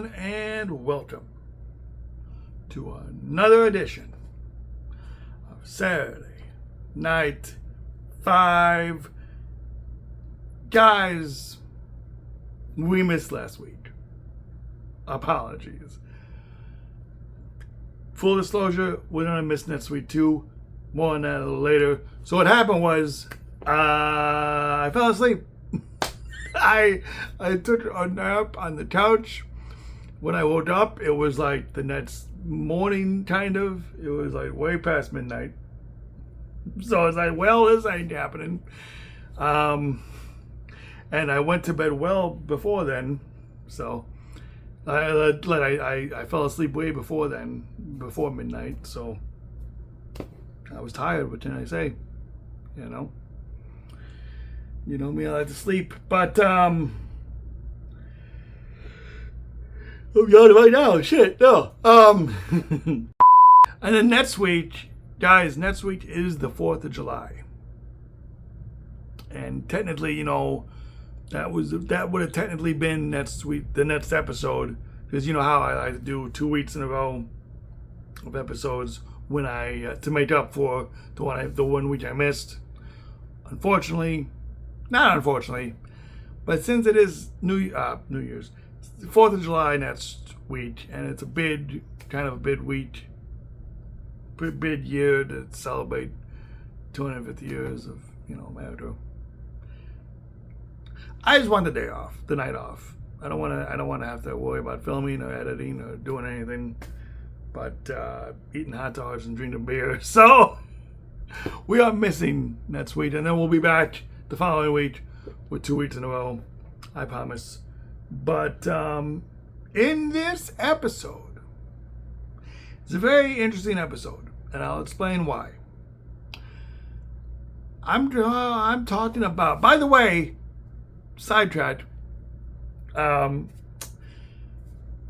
everyone, and welcome to another edition of Saturday Night 5. Guys, we missed last week. Apologies. Full disclosure, we're going to miss next week too. More on that a little later. So what happened was, I fell asleep. I took a nap on the couch. When I woke up, it was like the next morning, kind of. It was like way past midnight. So I was like, well, this ain't happening. And I went to bed well before then. So I fell asleep way before then, before midnight. So I was tired, what can I say? You know? You know me, I like to sleep. But, I'm yawning right now. Shit, no. And then next week, guys, next week is the 4th of July. And technically, you know, that would have technically been next week, the next episode. Because you know how I like to do 2 weeks in a row of episodes when to make up for the one week I missed. Not unfortunately, but since it is New Year's, 4th of July next week, and it's a big week, big year to celebrate 250 years of, you know, America. I just want the night off. I don't want to have to worry about filming or editing or doing anything but eating hot dogs and drinking beer. So we are missing next week, and then we'll be back the following week with 2 weeks in a row, I promise. But in this episode, it's a very interesting episode, and I'll explain why. I'm talking about, by the way, sidetrack, 4th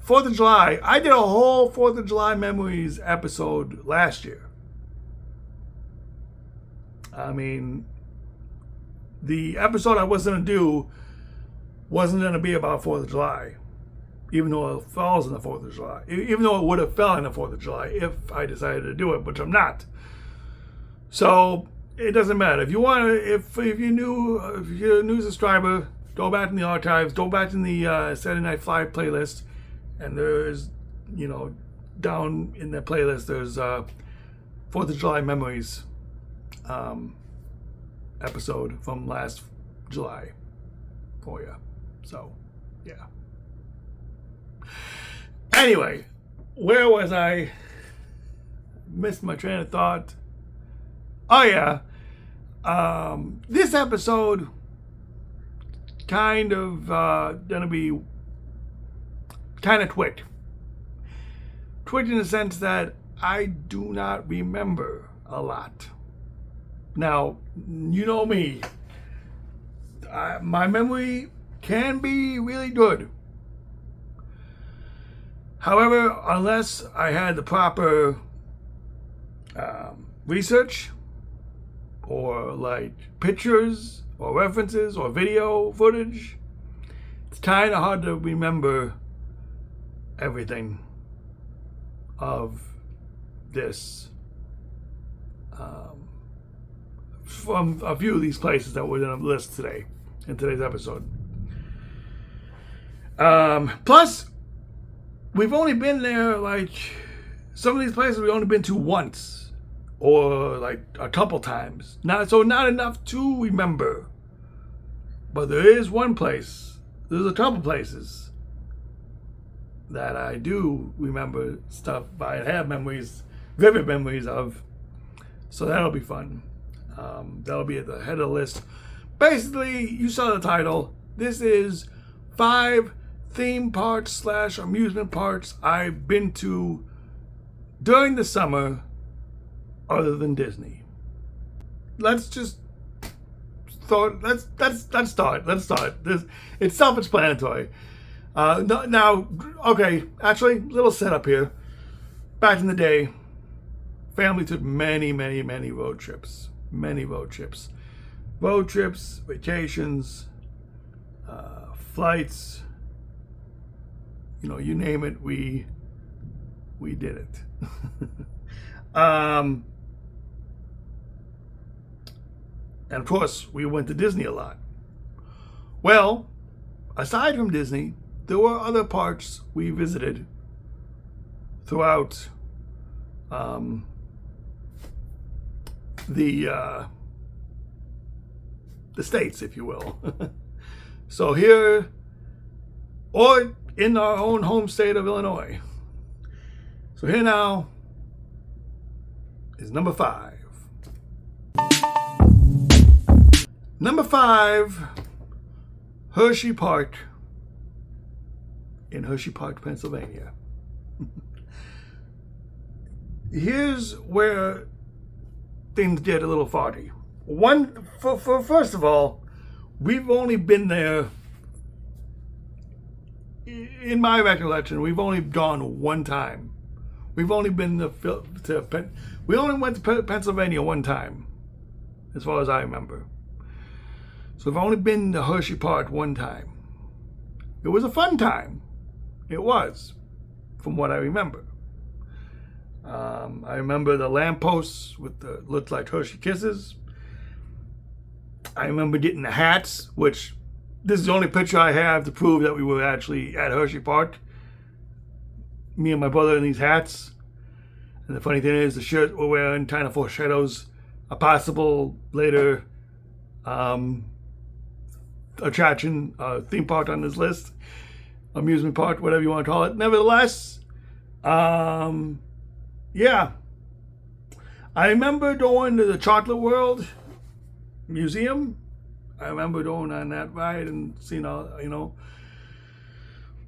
of July. I did a whole 4th of July memories episode last year. I mean, the episode I was going to do wasn't going to be about 4th of July, even though it falls in the 4th of July. Even though it would have fell in the 4th of July if I decided to do it, which I'm not. So it doesn't matter. If you want to, if you're a new subscriber, go back in the archives, go back in the Saturday Night 5 playlist, and there's, you know, down in the playlist, there's 4th of July memories episode from last July for you. So, yeah. Anyway, where was I? Missed my train of thought. Oh, yeah. This episode kind of gonna be kind of quick. Quick in the sense that I do not remember a lot. Now, you know me. My memory can be really good. However, unless I had the proper research or like pictures or references or video footage, it's kind of hard to remember everything of this from a few of these places that we're going to list today in today's episode. Plus, we've only been there, like, some of these places we've only been to once or like a couple times. Not enough to remember. But there is one place, there's a couple places that I do remember stuff, I have memories, vivid memories of. So that'll be fun. That'll be at the head of the list. Basically, you saw the title. This is 5 theme parks / amusement parks I've been to during the summer other than Disney. Let's start. It's self-explanatory. Now, okay, actually, little setup here. Back in the day, family took many road trips. Road trips, vacations, flights, you name it, we did it. And of course, we went to Disney a lot. Well, aside from Disney, there were other parks we visited throughout the states, if you will. So here, or in our own home state of Illinois. So here now is number 5. Number 5, Hershey Park in Hershey Park, Pennsylvania. Here's where things get a little foggy. First of all, we've only been there, in my recollection, we've only gone one time. We've only been we only went to Pennsylvania one time, as far as I remember. So we've only been to Hershey Park one time. It was a fun time. It was, from what I remember. I remember the lampposts with the looked like Hershey Kisses. I remember getting the hats, which this is the only picture I have to prove that we were actually at Hershey Park. Me and my brother in these hats. And the funny thing is, the shirt we're wearing kind of foreshadows a possible later attraction, theme park on this list. Amusement park, whatever you want to call it. Nevertheless, yeah. I remember going to the Chocolate World Museum. I remember going on that ride and seeing all,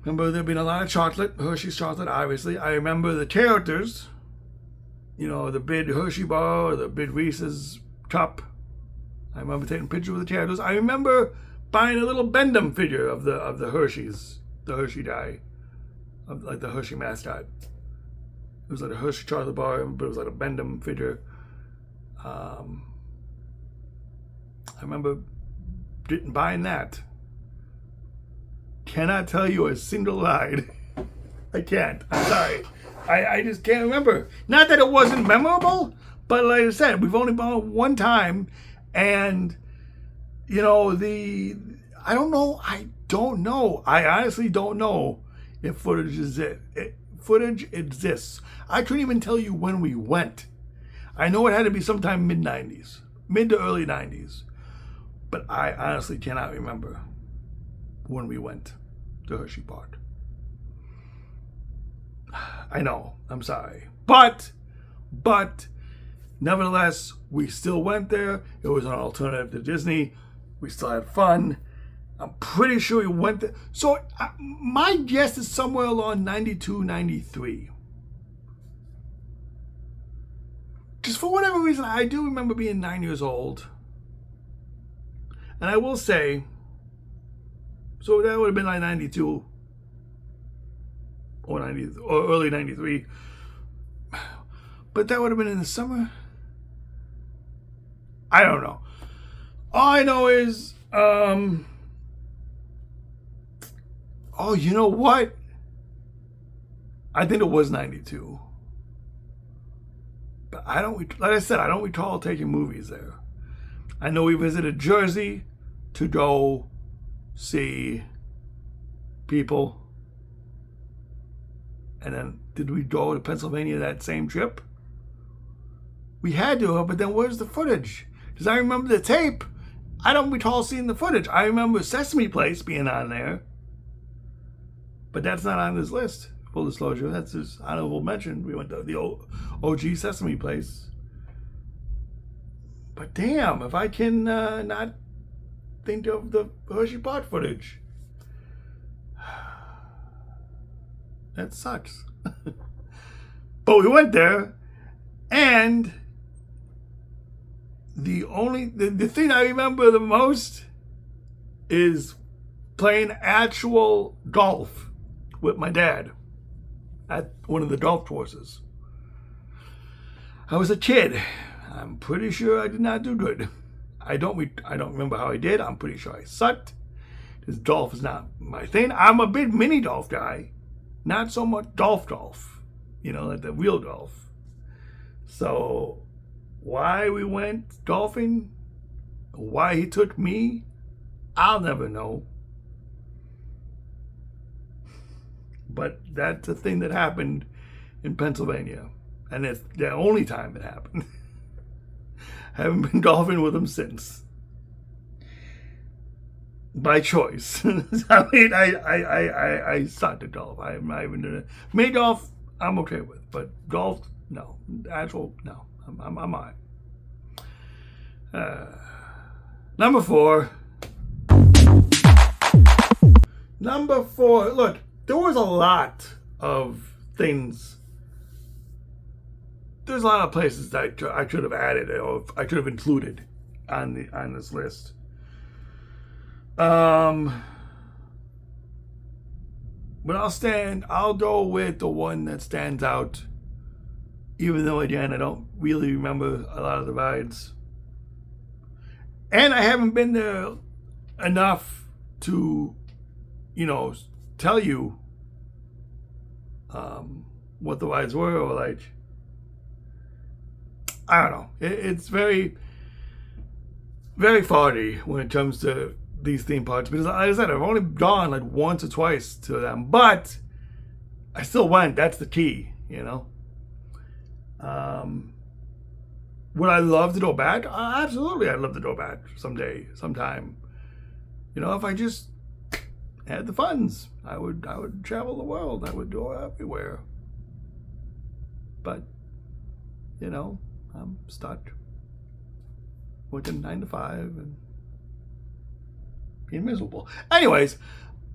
remember there being a lot of chocolate, Hershey's chocolate, obviously. I remember the characters, the big Hershey bar or the big Reese's cup. I remember taking pictures with the characters. I remember buying a little Bendham figure of the Hershey's, the Hershey guy, of like the Hershey mascot. It was like a Hershey chocolate bar, but it was like a Bendham figure. I remember buying that. Cannot tell you a single ride. I can't. I'm sorry. I just can't remember. Not that it wasn't memorable, but like I said, we've only bought one time, and I don't know. I honestly don't know if footage exists. I couldn't even tell you when we went. I know it had to be sometime mid to early 90s. But I honestly cannot remember when we went to Hershey Park. I know, I'm sorry. But, nevertheless, we still went there. It was an alternative to Disney. We still had fun. I'm pretty sure we went there. So, my guess is somewhere along 92, 93. Just for whatever reason, I do remember being 9 years old. And I will say, so that would have been like 92 or early 93. But that would have been in the summer. I don't know. All I know is, you know what? I think it was 92. But like I said, I don't recall taking movies there. I know we visited Jersey to go see people. And then did we go to Pennsylvania that same trip? We had to, but then where's the footage? Because I remember the tape. I don't recall seeing the footage. I remember Sesame Place being on there. But that's not on this list. Full disclosure, that's just honorable mention. We went to the OG Sesame Place. But damn, if I can not think of the Hershey Park footage. That sucks. But we went there, and the thing I remember the most is playing actual golf with my dad at one of the golf courses. I was a kid. I'm pretty sure I did not do good. I don't remember how I did. I'm pretty sure I sucked. Because golf is not my thing. I'm a big mini golf guy. not so much golf, like the real golf. So why we went golfing, why he took me, I'll never know. But that's a thing that happened in Pennsylvania. And it's the only time it happened. Haven't been golfing with him since. By choice. I mean, I sucked at golf. I'm not even doing it. Mini golf, I'm okay with. But golf, no. Actual, no. I'm all right. Number 4. Number 4. Look, there was a lot of things. There's a lot of places that I should have added or I should have included on this list. But I'll go with the one that stands out, even though again I don't really remember a lot of the rides. And I haven't been there enough to, tell you what the rides were, or like, I don't know. It's very, very foggy when it comes to these theme parks, because like I said, I've only gone like once or twice to them, but I still went. That's the key, Would I love to go back? Absolutely, I'd love to go back sometime. If I just had the funds, I would travel the world. I would go everywhere. But, I'm stuck working 9 to 5 and being miserable. Anyways,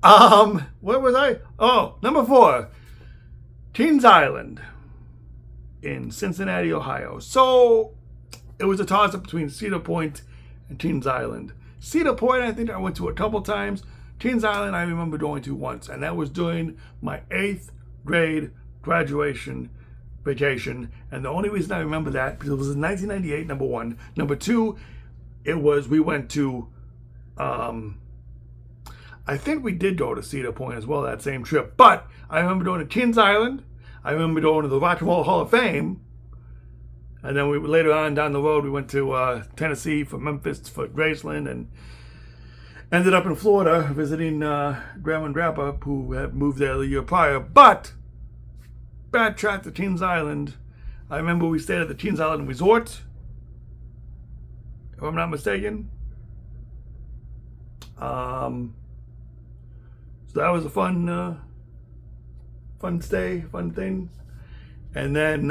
where was I? Oh, number 4, Teens Island in Cincinnati, Ohio. So it was a toss-up between Cedar Point and Teens Island. Cedar Point, I think I went to a couple times. Teens Island, I remember going to once, and that was during my 8th grade graduation vacation. And the only reason I remember that, because it was in 1998, number 1. Number 2, we went to, I think we did go to Cedar Point as well that same trip. But I remember going to Teens Island. I remember going to the Rock and Roll Hall of Fame. And then later on down the road, we went to Tennessee, for Memphis, for Graceland, and ended up in Florida visiting Grandma and Grandpa, who had moved there the year prior. But backtrack to Teens Island. I remember we stayed at the Teens Island Resort, if I'm not mistaken. So that was a fun stay, fun thing. And then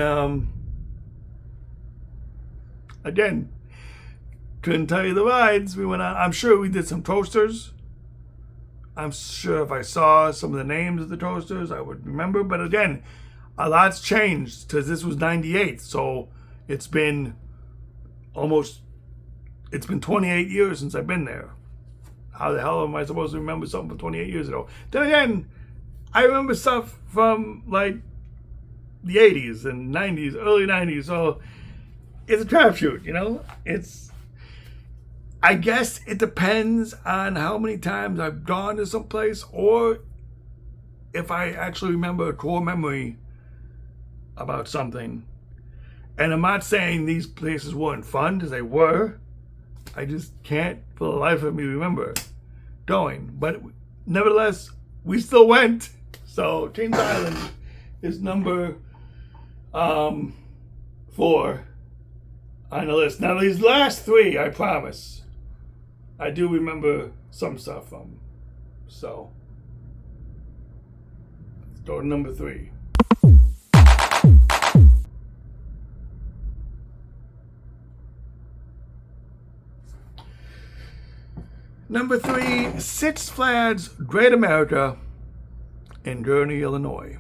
again, couldn't tell you the rides we went on. I'm sure we did some coasters. I'm sure if I saw some of the names of the coasters, I would remember. But again, a lot's changed, because this was 98. So it's been 28 years since I've been there. How the hell am I supposed to remember something from 28 years ago? Then again, I remember stuff from like the 80s and 90s, early 90s. So it's a crapshoot, I guess it depends on how many times I've gone to some place, or if I actually remember a core memory about something. And I'm not saying these places weren't fun, because they were. I just can't for the life of me remember going. But nevertheless, we still went. So Teens Island is number 4 on the list. Now these last 3, I promise, I do remember some stuff from. So let's go to number 3. Number 3, Six Flags Great America in Gurnee, Illinois.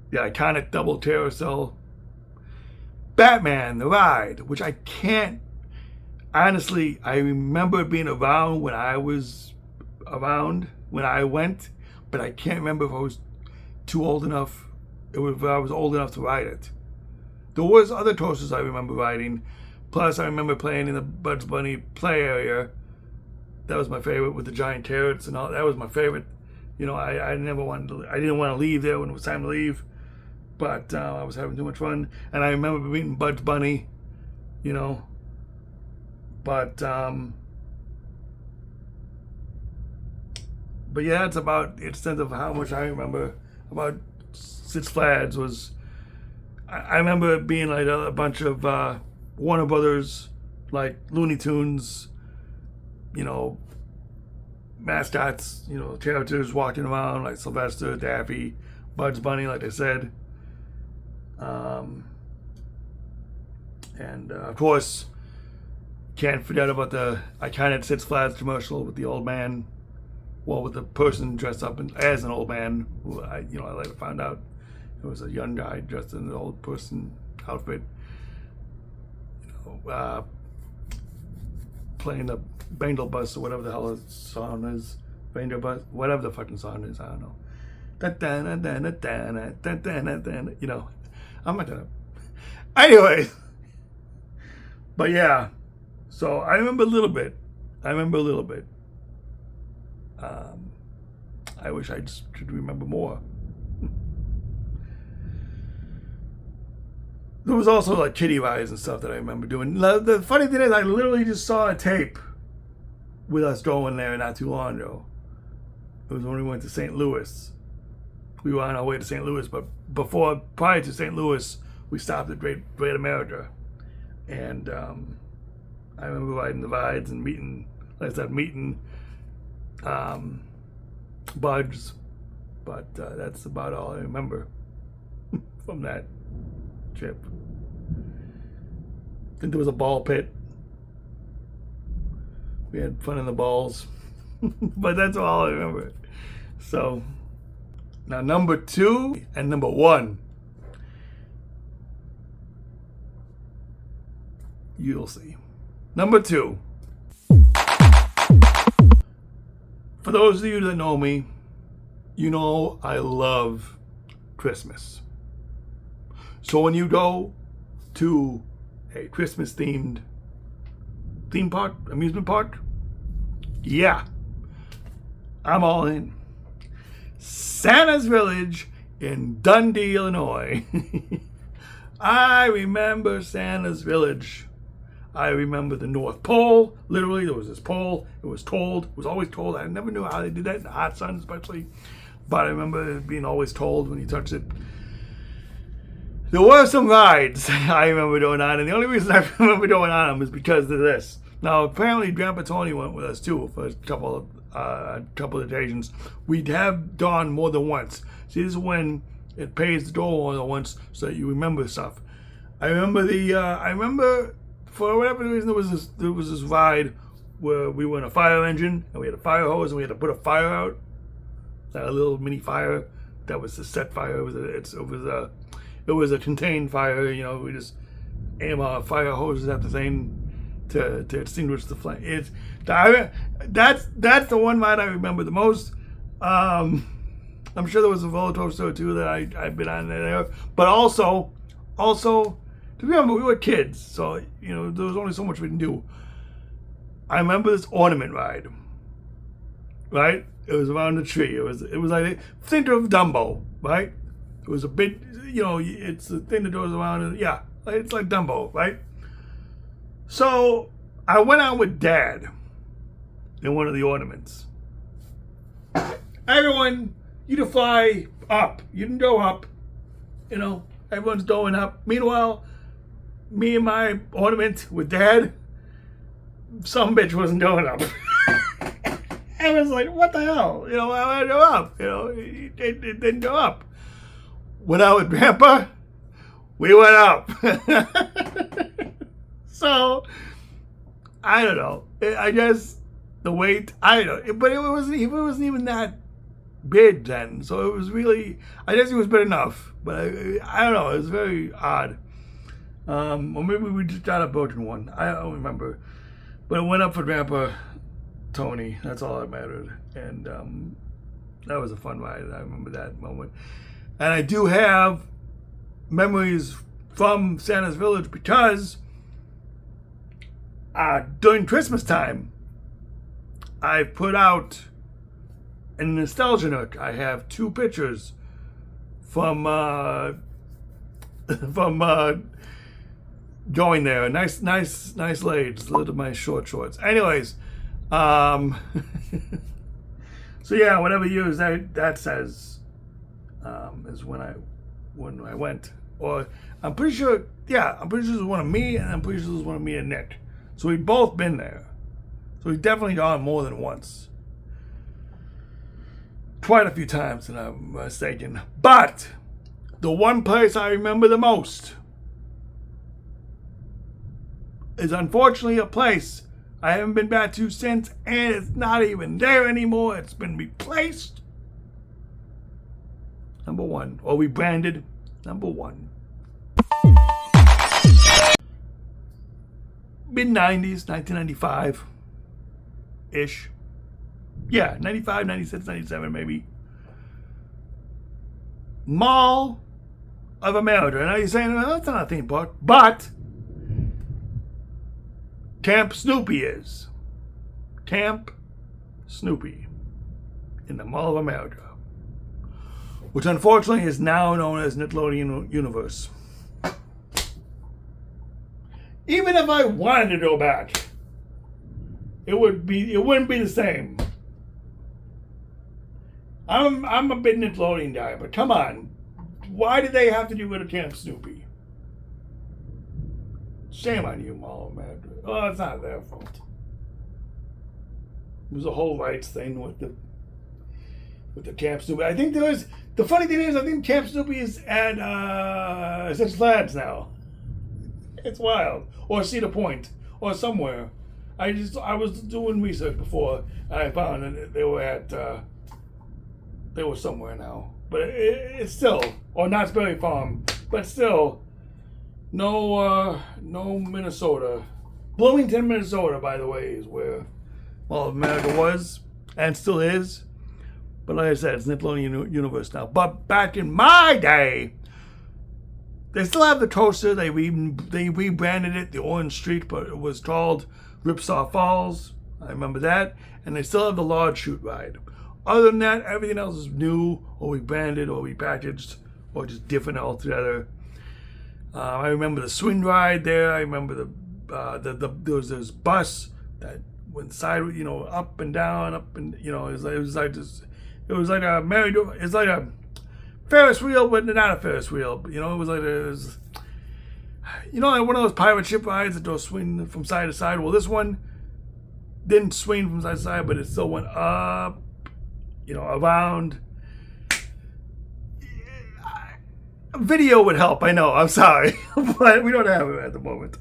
The iconic double carousel. Batman, the ride, which I can't, honestly, I remember being around when I was around, when I went, but I can't remember if I was too old enough, if I was old enough to ride it. There was other coasters I remember riding, plus I remember playing in the Bugs Bunny play area. That was my favorite, with the giant carrots and all. That was my favorite, You know, I never wanted to. I didn't want to leave there when it was time to leave, but I was having too much fun. And I remember meeting Bugs Bunny. You know, but yeah, that's about the extent of how much I remember about Six Flags. Was I remember it being like a bunch of Warner Brothers, like Looney Tunes, you know, mascots, you know, characters walking around like Sylvester, Daffy, Bugs Bunny, like I said. And of course, can't forget about the iconic Six Flags commercial with the old man, well, with the person dressed up as an old man. Who I later found out it was a young guy dressed in an old person outfit. You know, playing the Bangle Bus or whatever the hell the song is, Bangle Bus, whatever the fucking song is, I don't know. You know, I'm not gonna. Anyway, but yeah, so I remember a little bit. I wish I just could remember more. There was also like kiddie rides and stuff that I remember doing. The funny thing is, I literally just saw a tape with us going there not too long ago. It was when we went to St. Louis. We were on our way to St. Louis, but prior to St. Louis, we stopped at Great America. And I remember riding the rides and meeting Bugs. But that's about all I remember from that trip. I think there was a ball pit. We had fun in the balls. But that's all I remember. So, now number 2 and number 1. You'll see. Number 2. For those of you that know me, you know I love Christmas. So when you go to a Christmas themed theme park, amusement park, yeah, I'm all in. Santa's Village in Dundee, Illinois. I remember Santa's Village. I remember the North Pole. Literally, there was this pole. It was cold. It was always cold. I never knew how they did that in the hot sun, especially. But I remember it being always cold when you touched it. There were some rides I remember going on, and the only reason I remember going on them is because of this. Now, apparently, Grandpa Tony went with us too for a couple of occasions. We'd have gone more than once. See, this is when it pays to go more than once, so that you remember stuff. I remember for whatever reason there was this ride where we were in a fire engine and we had a fire hose and we had to put a fire out. That a little mini fire that was a set fire. It was a contained fire. You know, we just aim our fire hoses at the thing to extinguish the flame. That's the one ride I remember the most. I'm sure there was a roller coaster too that I've been on there, but also to remember we were kids, so you know there was only so much we can do. I remember this ornament ride. Right, it was around the tree. It was like, think of Dumbo, right? It was a big, you know, it's the thing that goes around, and yeah, it's like Dumbo, right? So I went out with Dad in one of the ornaments. Everyone, you to fly up. You can go up. You know, everyone's going up. Meanwhile, me and my ornament with Dad, some bitch wasn't going up. I was like, what the hell? You know, I want to go up. You know, it didn't go up. Went out with Grandpa, we went up. So, I don't know. I guess the weight, I don't know. But it wasn't even that big then. So it was really, I guess it was big enough. But I don't know. It was very odd. Or maybe we just got a broken one. I don't remember. But it went up for Grandpa Tony. That's all that mattered. And that was a fun ride. I remember that moment. And I do have memories from Santa's Village because during Christmas time, I put out in Nostalgia Nook, I have 2 pictures from from going there. Nice ladies. Look at my shorts. Anyways, so yeah, whatever years that says is when I went. Or I'm pretty sure it was one of me, and I'm pretty sure it was one of me and Nick. So we've both been there. So we've definitely gone more than once. Quite a few times, and I'm mistaken. But the one place I remember the most is unfortunately a place I haven't been back to since, and it's not even there anymore. It's been replaced. Number 1. Or rebranded. Number 1. Mid-90s, 1995-ish. Yeah, 95, 96, 97 maybe. Mall of America. And now you're saying, well, that's not a theme park. But Camp Snoopy is. Camp Snoopy in the Mall of America, which unfortunately is now known as Nickelodeon Universe. Even if I wanted to go back, it wouldn't be the same. I'm a big Nickelodeon guy, but come on, why did they have to do with a Camp Snoopy? Shame on you, Mall of America. Oh, it's not their fault. It was a whole rights thing with the Camp Snoopy. I think the funny thing is, I think Camp Snoopy is at Six Flags now. It's wild. Or Cedar Point. Or somewhere. I was doing research before, and I found that they were somewhere now. But it's still, or Knott's Berry Farm, but still, no Minnesota. Bloomington, Minnesota, by the way, is where Mall of America was, and still is. But like I said, it's Nickelodeon Universe now. But back in my day, they still have the coaster. They rebranded it, the Orange Street, but it was called Ripsaw Falls. I remember that. And they still have the Lodge Chute ride. Other than that, everything else is new, or rebranded, or repackaged, or just different altogether. I remember the swing ride there. I remember there was this bus that went side, up and down, up and it was like a Ferris wheel, but not a Ferris wheel. It was like like one of those pirate ship rides that goes swing from side to side. Well, this one didn't swing from side to side, but it still went up, around. Video would help, I know, I'm sorry, but we don't have it at the moment.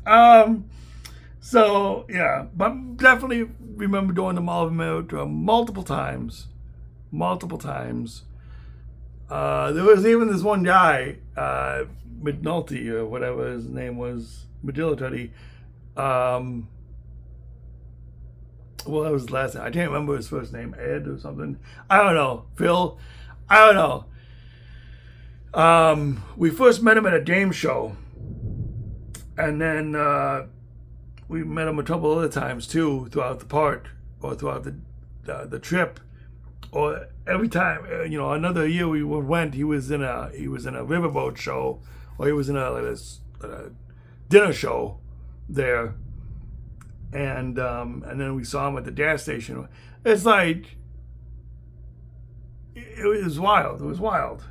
So yeah, but definitely remember going to Mall of America multiple times. There was even this one guy, McNulty or whatever his name was, McGillicuddy. Well, that was his last name. I can't remember his first name, Ed or something. I don't know, Phil. I don't know. We first met him at a game show, and then we met him a couple other times too throughout the park or throughout the trip, or every time. Another year we went, he was in a riverboat show, or he was in a dinner show there, and then we saw him at the gas station. It's like it was wild. It was wild.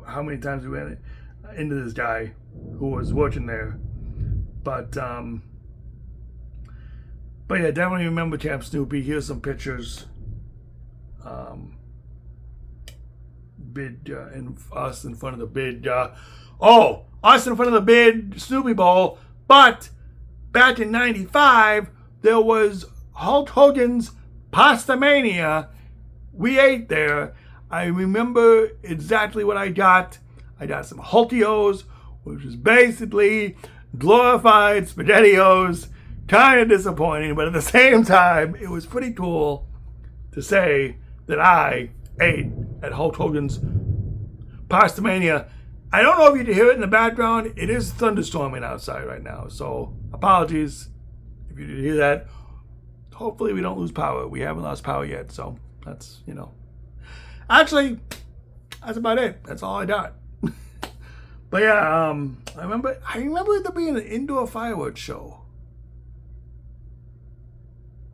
How many times we went into this guy who was working there, but yeah, definitely remember Camp Snoopy. Here's some pictures. Us in front of the big Snoopy Bowl. But back in '95, there was Hulk Hogan's Pasta Mania. We ate there. I remember exactly what I got. I got some Hulkios, which is basically glorified SpaghettiOs. Kind of disappointing, but at the same time, it was pretty cool to say that I ate at Hulk Hogan's Pasta Mania. I don't know if you can hear it in the background. It is thunderstorming outside right now, so apologies if you did hear that. Hopefully we don't lose power. We haven't lost power yet, so That's, actually, that's about it. That's all I got. But yeah, I remember there being an indoor fireworks show.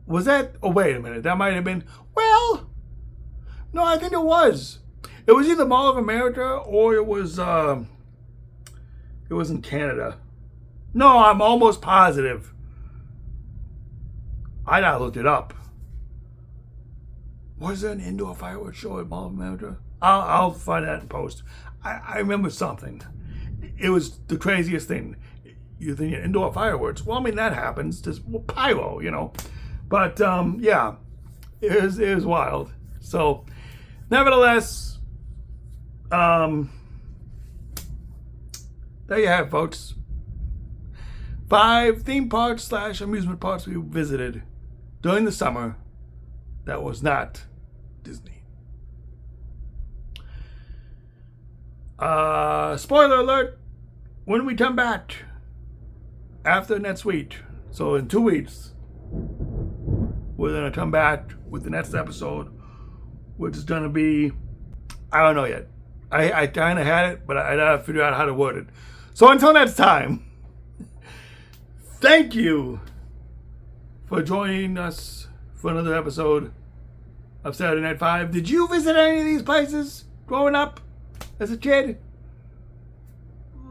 Was that? Oh, wait a minute. That might have been. Well, no, I think it was. It was either Mall of America or it was in Canada. No, I'm almost positive. I gotta look it up. Was there an indoor fireworks show at Mall of America? I'll find that in post. I remember something. It was the craziest thing. You think indoor fireworks? Well, I mean that happens. Just pyro, But yeah, it was wild. So, nevertheless, there you have it, folks. 5 theme parks / amusement parks we visited during the summer that was not Disney. Spoiler alert, when we come back after next week, so in 2 weeks, we're going to come back with the next episode, which is going to be, I don't know yet. I kind of had it, but I got to figure out how to word it. So until next time, thank you for joining us for another episode of Saturday Night 5. Did you visit any of these places growing up as a kid?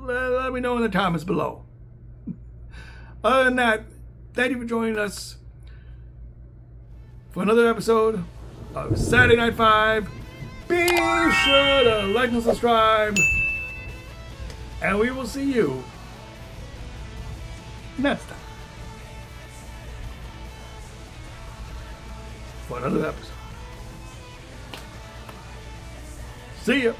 Let me know in the comments below. Other than that, thank you for joining us for another episode of Saturday Night 5. Be sure to like and subscribe, and we will see you next time for another episode. See ya.